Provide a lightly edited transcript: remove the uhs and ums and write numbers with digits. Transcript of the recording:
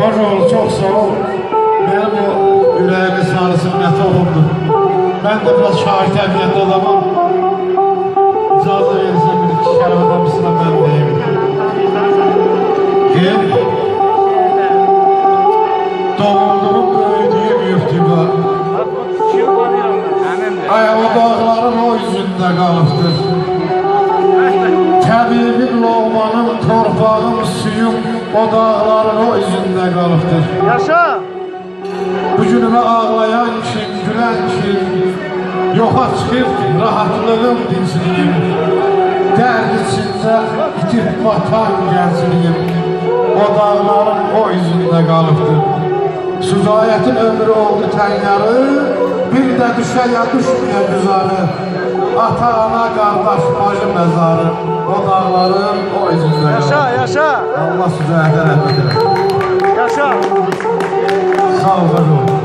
Hoş ol, çok sağ ol. Benim o yüreğimin sarısı ne tohumdu. Ben de biraz şair təbiyyətli adamım. İcazə verirsen bir iki şərab adamısına ben deyim. Gel. Doğulduğum böyüdüğüm yurtuma. Ay o dağların o yüzünde kalıptır. Kəbibim, loğmanım, torpağım, suyum o dağların o yüzünde kalıptır. Yaşa! Bu günümə ağlayan kim, gülən kim, yoxa çıxır rahatlığım, dincliyim. Dərd içində itib batan gəncliyim. O dağların o yüzündə qalıbdır. Süzayətin ömrü oldu tənyarı, bir də düşə ya düşməyə güzarı. Ata, ana, qardaş, bacı məzarı, o dağların o yüzündə qalıbdır. Yaşa, yaşa! Allah Süzayətə rəhmət eləsin. Yaşa! Sağ ol, var ol.